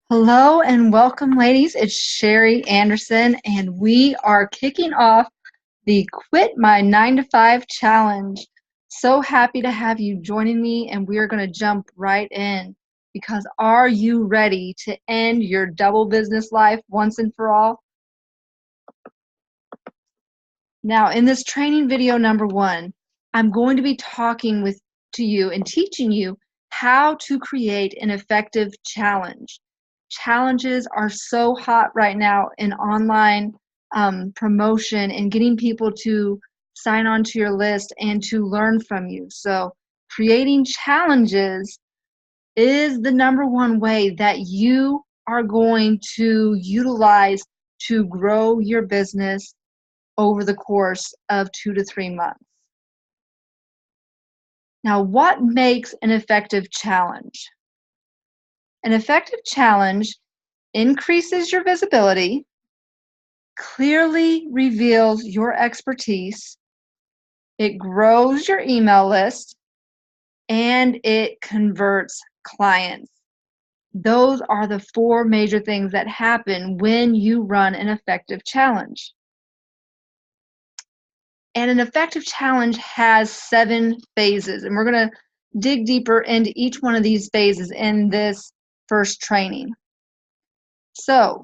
Hello and welcome, ladies. It's Sherry Anderson, and we are kicking off the Quit My 9 to 5 Challenge. So happy to have you joining me, and we are going to jump right in because are you ready to end your double business life once and for all? Now, in this training video number 1, I'm going to be talking to you and teaching you how to create an effective challenge. Challenges are so hot right now in online promotion and getting people to sign on to your list and to learn from you. So creating challenges is the number one way that you are going to utilize to grow your business over the course of 2 to 3 months. Now, what makes an effective challenge? An effective challenge increases your visibility, clearly reveals your expertise, it grows your email list, and it converts clients. Those are the 4 major things that happen when you run an effective challenge. And an effective challenge has 7 phases, and we're going to dig deeper into each one of these phases in this first training. So,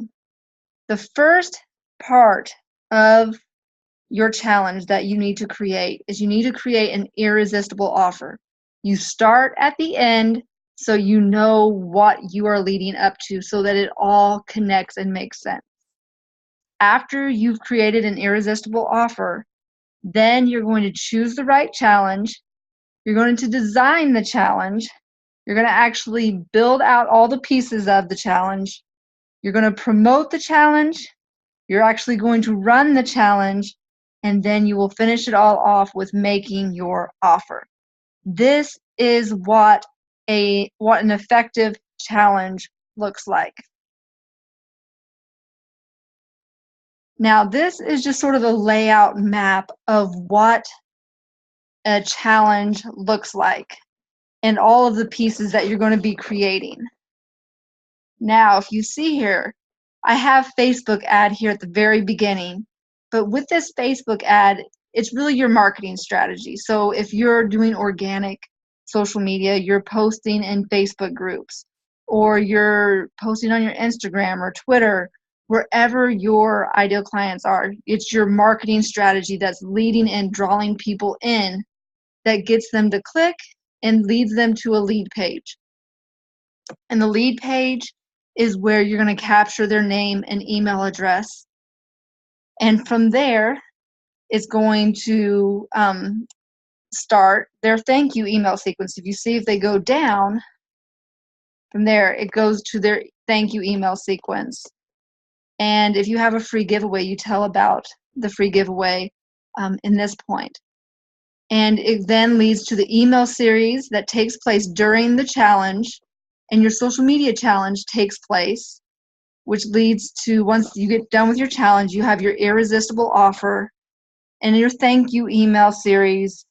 the first part of your challenge that you need to create is you need to create an irresistible offer. You start at the end so you know what you are leading up to so that it all connects and makes sense. After you've created an irresistible offer, then you're going to choose the right challenge. You're going to design the challenge. You're going to actually build out all the pieces of the challenge. You're going to promote the challenge. You're actually going to run the challenge. And then you will finish it all off with making your offer. This is what an effective challenge looks like. Now, this is just sort of a layout map of what a challenge looks like and all of the pieces that you're going to be creating. Now, if you see here, I have Facebook ad here at the very beginning, but with this Facebook ad, it's really your marketing strategy. So if you're doing organic social media, you're posting in Facebook groups, or you're posting on your Instagram or Twitter, wherever your ideal clients are, it's your marketing strategy that's leading and drawing people in that gets them to click and leads them to a lead page. And the lead page is where you're going to capture their name and email address. And from there, it's going to start their thank you email sequence. If you see, if they go down, from there, it goes to their thank you email sequence. And if you have a free giveaway, you tell about the free giveaway in this point. And it then leads to the email series that takes place during the challenge, and your social media challenge takes place, which leads to, once you get done with your challenge, you have your irresistible offer and your thank you email series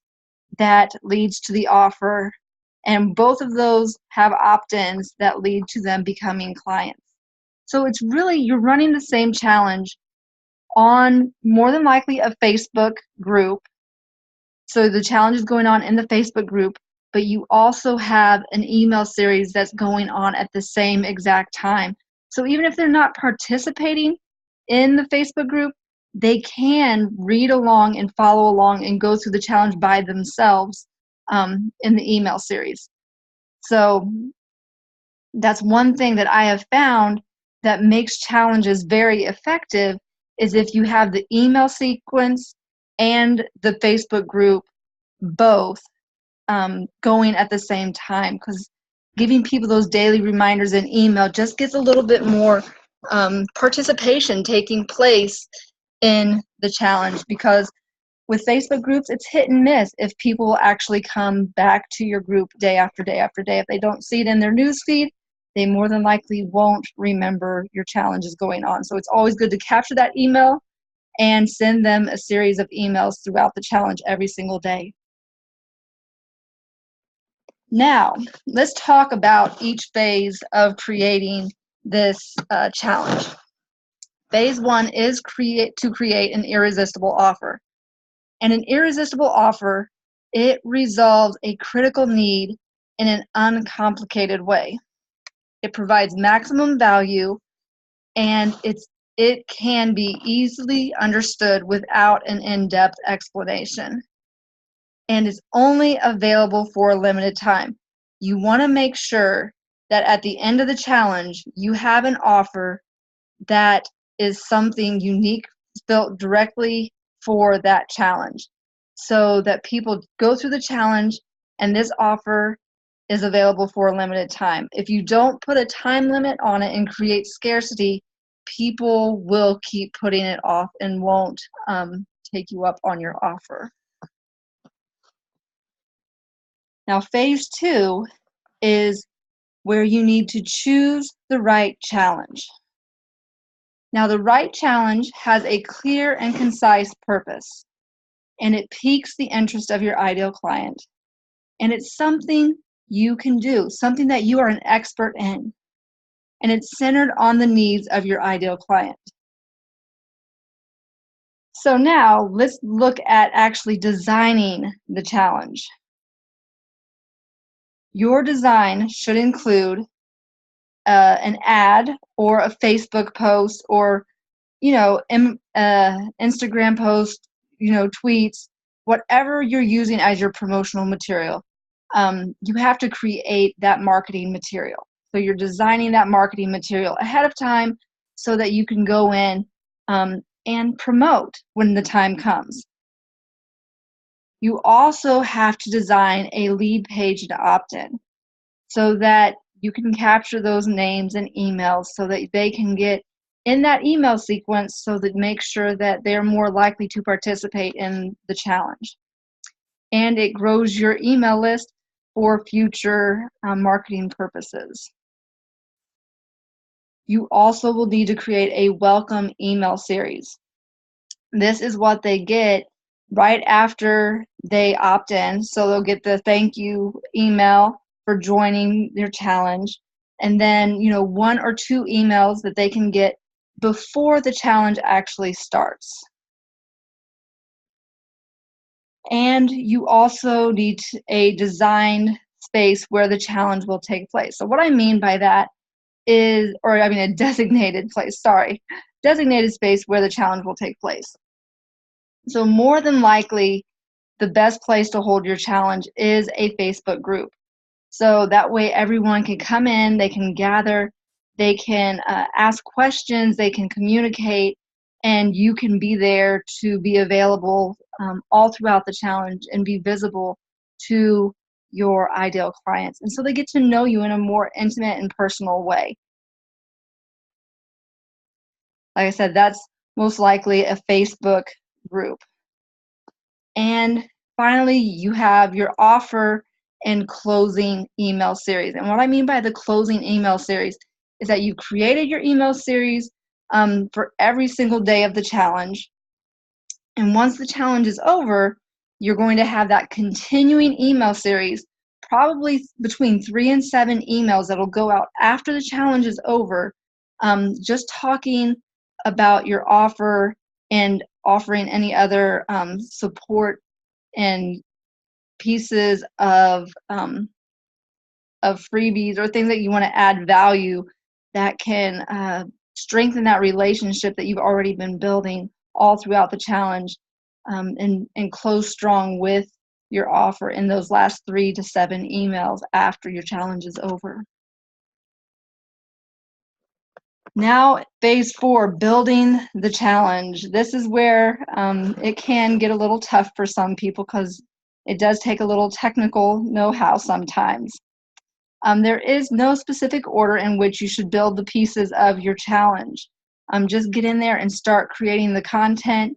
that leads to the offer. And both of those have opt-ins that lead to them becoming clients. So it's really, you're running the same challenge on more than likely a Facebook group. So the challenge is going on in the Facebook group, but you also have an email series that's going on at the same exact time. So even if they're not participating in the Facebook group, they can read along and follow along and go through the challenge by themselves in the email series. So that's one thing that I have found that makes challenges very effective, is if you have the email sequence and the Facebook group both going at the same time, because giving people those daily reminders in email just gets a little bit more participation taking place in the challenge, because with Facebook groups, it's hit and miss if people will actually come back to your group day after day after day. If they don't see it in their newsfeed, they more than likely won't remember your challenges going on. So it's always good to capture that email and send them a series of emails throughout the challenge every single day. Now, let's talk about each phase of creating this challenge. Phase 1 is to create an irresistible offer. And an irresistible offer, it resolves a critical need in an uncomplicated way. It provides maximum value, and it can be easily understood without an in-depth explanation. And is only available for a limited time. You want to make sure that at the end of the challenge, you have an offer that is something unique, built directly for that challenge, so that people go through the challenge and this offer is available for a limited time. If you don't put a time limit on it and create scarcity, people will keep putting it off and won't take you up on your offer. Now, phase 2 is where you need to choose the right challenge. Now, the right challenge has a clear and concise purpose, and it piques the interest of your ideal client. And it's something you can do, something that you are an expert in, and it's centered on the needs of your ideal client. So now let's look at actually designing the challenge. Your design should include an ad or a Facebook post or Instagram post, tweets, whatever you're using as your promotional material. You have to create that marketing material. So you're designing that marketing material ahead of time so that you can go in and promote when the time comes. You also have to design a lead page to opt-in so that you can capture those names and emails so that they can get in that email sequence, so that make sure that they're more likely to participate in the challenge. And it grows your email list for future marketing purposes. You also will need to create a welcome email series. This is what they get right after they opt in. So they'll get the thank you email for joining your challenge, and then 1 or 2 emails that they can get before the challenge actually starts. And you also need a designed space where the challenge will take place. So what I mean by that is, a designated place, designated space where the challenge will take place. So more than likely, the best place to hold your challenge is a Facebook group. So that way everyone can come in, they can gather, they can ask questions, they can communicate, and you can be there to be available all throughout the challenge and be visible to your ideal clients. And so they get to know you in a more intimate and personal way. Like I said, that's most likely a Facebook group. And finally, you have your offer and closing email series. And what I mean by the closing email series is that you created your email series for every single day of the challenge. And once the challenge is over, you're going to have that continuing email series, probably between 3 and 7 emails that'll go out after the challenge is over, just talking about your offer and offering any other support and pieces of freebies or things that you want to add value that can strengthen that relationship that you've already been building all throughout the challenge, and close strong with your offer in those last 3 to 7 emails after your challenge is over. Now, phase 4, building the challenge. This is where it can get a little tough for some people because it does take a little technical know-how sometimes. There is no specific order in which you should build the pieces of your challenge. Just get in there and start creating the content,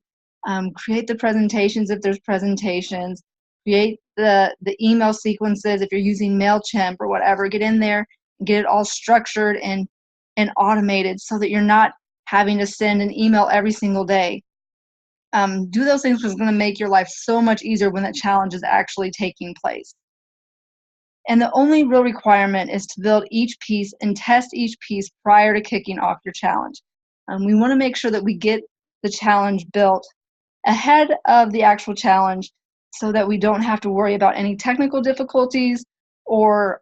create the presentations if there's presentations, create the email sequences if you're using MailChimp or whatever. Get in there and get it all structured and automated so that you're not having to send an email every single day. Do those things because it's going to make your life so much easier when that challenge is actually taking place. And the only real requirement is to build each piece and test each piece prior to kicking off your challenge. We want to make sure that we get the challenge built ahead of the actual challenge so that we don't have to worry about any technical difficulties or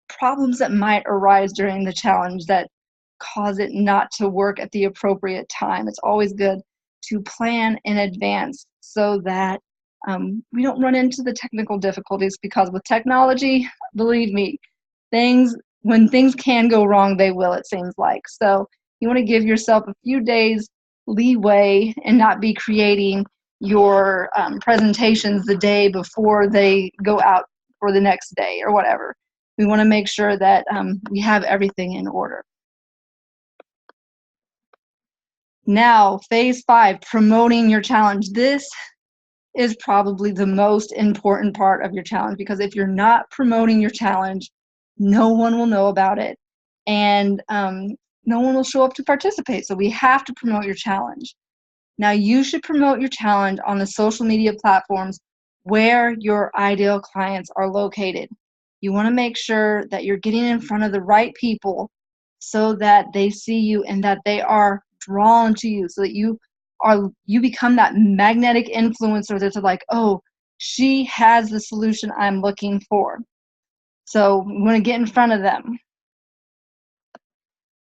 problems that might arise during the challenge that cause it not to work at the appropriate time. It's always good to plan in advance so that we don't run into the technical difficulties, because with technology, believe me, when things can go wrong, they will, it seems like. So you want to give yourself a few days leeway and not be creating your presentations the day before they go out for the next day or whatever. We want to make sure that we have everything in order. Now, phase 5, promoting your challenge. This is probably the most important part of your challenge, because if you're not promoting your challenge, no one will know about it, and no one will show up to participate. So we have to promote your challenge. Now, you should promote your challenge on the social media platforms where your ideal clients are located. You want to make sure that you're getting in front of the right people so that they see you and that they are drawn to you, so that you become that magnetic influencer that's like, oh, she has the solution I'm looking for. So we want to get in front of them.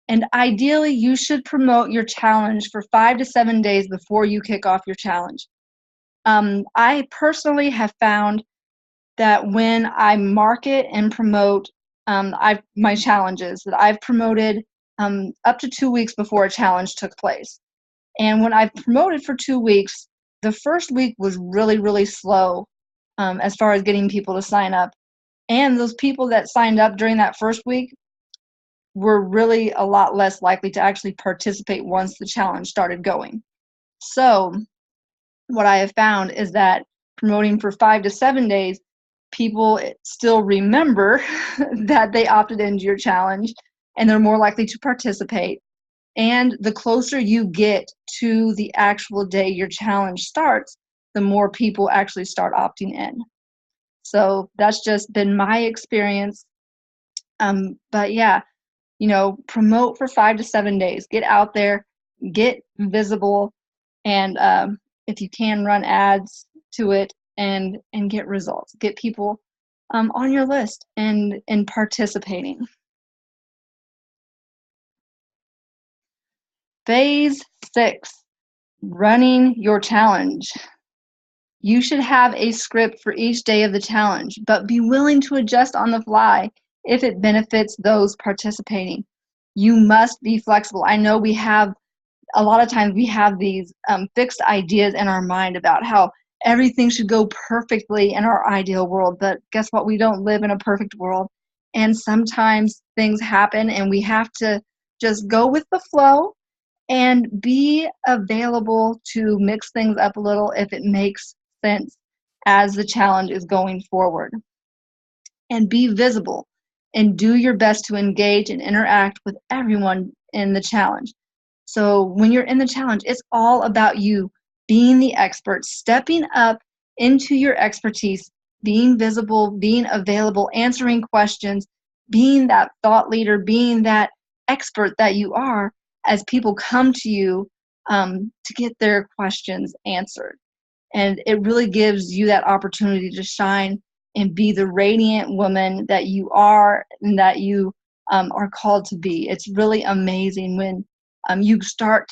And ideally, you should promote your challenge for 5 to 7 days before you kick off your challenge. I personally have found that when I market and promote my challenges, that I've promoted up to 2 weeks before a challenge took place. And when I promoted for 2 weeks, the first week was really, really slow as far as getting people to sign up. And those people that signed up during that first week were really a lot less likely to actually participate once the challenge started going. So what I have found is that promoting for 5 to 7 days, people still remember that they opted into your challenge, and they're more likely to participate. And the closer you get to the actual day your challenge starts, the more people actually start opting in. So that's just been my experience. But yeah, promote for 5 to 7 days. Get out there, get visible, and if you can, run ads to it and get results. Get people on your list and participating. Phase 6, running your challenge. You should have a script for each day of the challenge, but be willing to adjust on the fly if it benefits those participating. You must be flexible. I know a lot of times we have these fixed ideas in our mind about how everything should go perfectly in our ideal world, but guess what? We don't live in a perfect world. And sometimes things happen and we have to just go with the flow and be available to mix things up a little if it makes sense as the challenge is going forward. And be visible and do your best to engage and interact with everyone in the challenge. So when you're in the challenge, it's all about you being the expert, stepping up into your expertise, being visible, being available, answering questions, being that thought leader, being that expert that you are as people come to you to get their questions answered. And it really gives you that opportunity to shine and be the radiant woman that you are and that you are called to be. It's really amazing when you start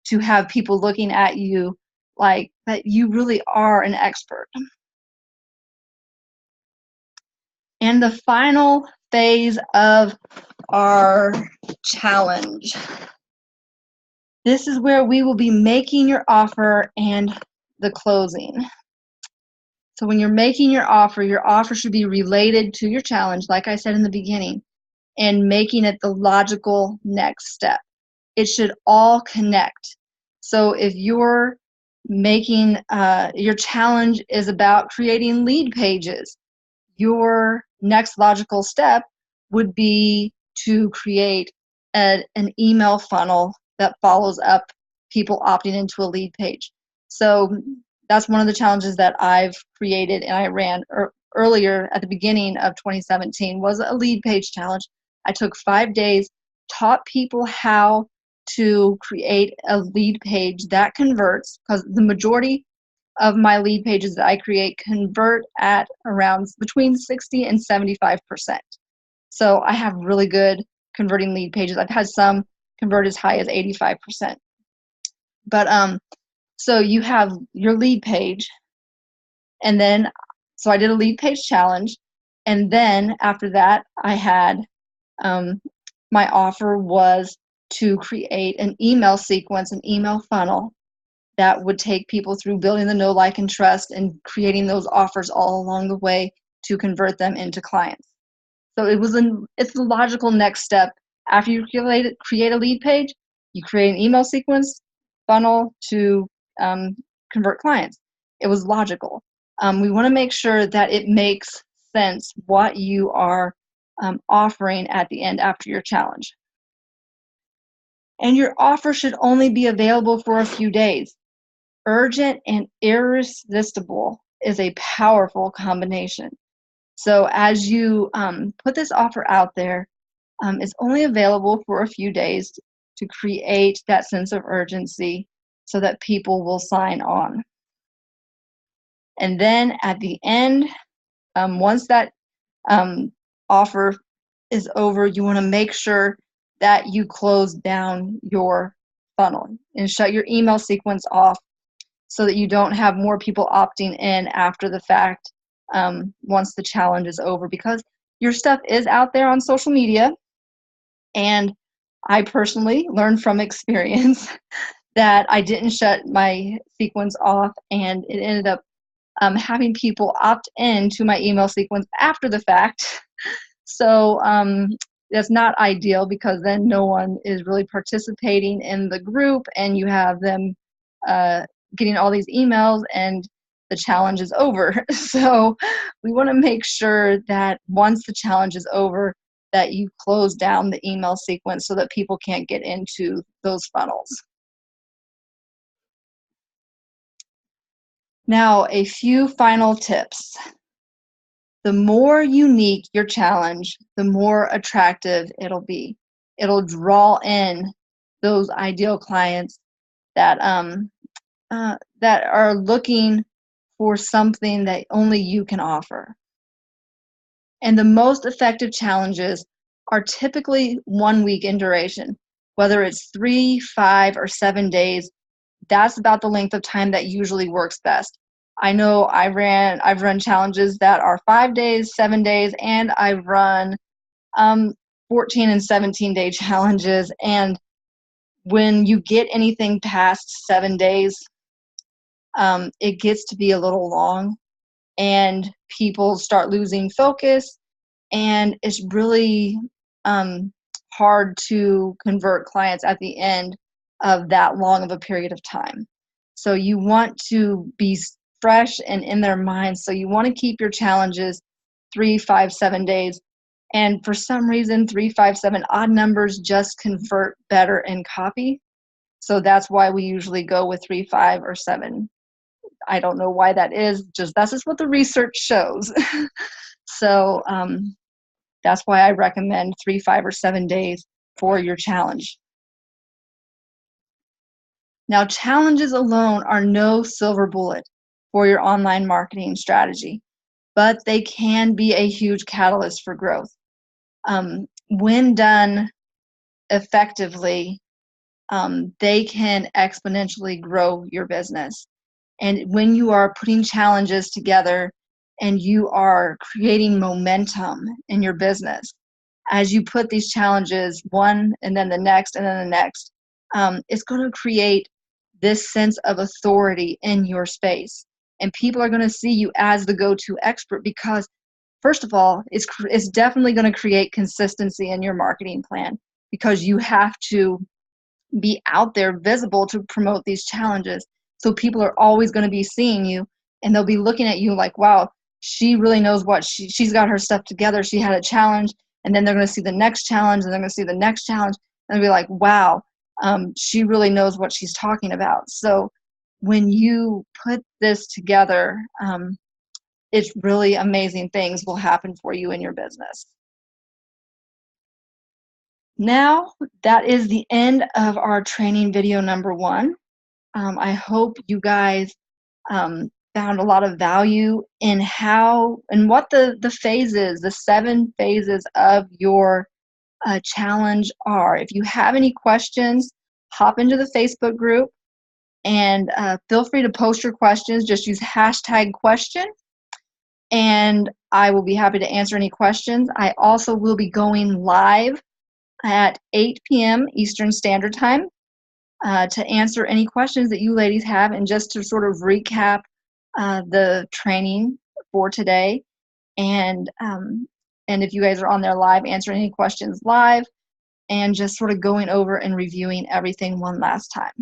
to have people looking at you like that you really are an expert. And the final phase of our challenge. This is where we will be making your offer and the closing. So when you're making your offer should be related to your challenge, like I said in the beginning, and making it the logical next step. It should all connect. So if you're making your challenge is about creating lead pages, your next logical step would be to create an email funnel that follows up people opting into a lead page. So that's one of the challenges that I've created and I ran earlier at the beginning of 2017 was a lead page challenge. I took 5 days, taught people how to create a lead page that converts, because the majority of my lead pages that I create convert at around between 60 and 75%. So I have really good converting lead pages. I've had some convert as high as 85%. But so you have your lead page, and then so I did a lead page challenge, and then after that I had my offer was to create an email sequence, an email funnel that would take people through building the know, like, and trust and creating those offers all along the way to convert them into clients. So it's the logical next step. After you create a lead page, you create an email sequence funnel to convert clients. It was logical. We want to make sure that it makes sense what you are offering at the end after your challenge. And your offer should only be available for a few days. Urgent and irresistible is a powerful combination. So as you put this offer out there, it's only available for a few days to create that sense of urgency so that people will sign on. And then at the end, once that offer is over, you want to make sure that you close down your funnel and shut your email sequence off so that you don't have more people opting in after the fact once the challenge is over, because your stuff is out there on social media. And I personally learned from experience that I didn't shut my sequence off, and it ended up having people opt in to my email sequence after the fact. So that's not ideal, because then no one is really participating in the group, and you have them getting all these emails and the challenge is over. So we want to make sure that once the challenge is over, that you close down the email sequence so that people can't get into those funnels. Now, a few final tips. The more unique your challenge, the more attractive it'll be. It'll draw in those ideal clients that that are looking for something that only you can offer. And the most effective challenges are typically 1 week in duration, whether it's 3, 5, or 7 days. That's about the length of time that usually works best. I know I've run challenges that are 5 days, 7 days, and I've run 14 and 17-day challenges. And when you get anything past 7 days, it gets to be a little long, and people start losing focus, and it's really hard to convert clients at the end of that long of a period of time. So you want to be fresh and in their minds. So you want to keep your challenges 3, 5, 7 days. And for some reason, 3, 5, 7 odd numbers just convert better in copy. So that's why we usually go with 3, 5, or 7. I don't know why that is. That's just what the research shows. So that's why I recommend 3, 5, or 7 days for your challenge. Now, challenges alone are no silver bullet for your online marketing strategy, but they can be a huge catalyst for growth. When done effectively, they can exponentially grow your business. And when you are putting challenges together and you are creating momentum in your business, as you put these challenges one and then the next and then the next, it's going to create this sense of authority in your space. And people are going to see you as the go-to expert because, first of all, it's definitely going to create consistency in your marketing plan, because you have to be out there visible to promote these challenges. So people are always going to be seeing you, and they'll be looking at you like, wow, she really knows what she's got her stuff together. She had a challenge, and then they're going to see the next challenge, and they're going to see the next challenge, and they'll be like, wow, she really knows what she's talking about. So when you put this together, it's really amazing things will happen for you in your business. Now, that is the end of our training video number 1. I hope you guys found a lot of value in how and what the phases, the 7 phases of your challenge are. If you have any questions, hop into the Facebook group and feel free to post your questions. Just use #question, and I will be happy to answer any questions. I also will be going live at 8 p.m. Eastern Standard Time to answer any questions that you ladies have, and just to sort of recap the training for today. And if you guys are on there live, answering any questions live, and just sort of going over and reviewing everything one last time.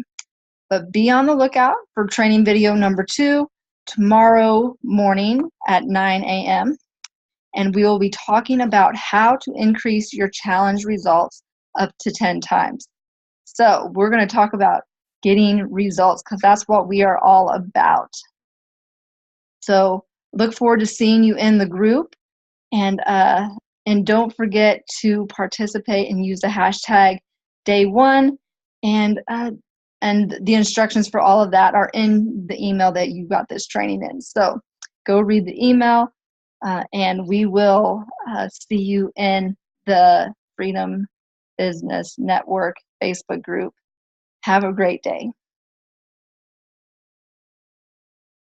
But be on the lookout for training video number 2 tomorrow morning at 9 a.m. And we will be talking about how to increase your challenge results up to 10 times. So we're going to talk about getting results, because that's what we are all about. So look forward to seeing you in the group, and don't forget to participate and use the hashtag day1, and the instructions for all of that are in the email that you got this training in. So go read the email, and we will see you in the Freedom Business Network Facebook group. Have a great day.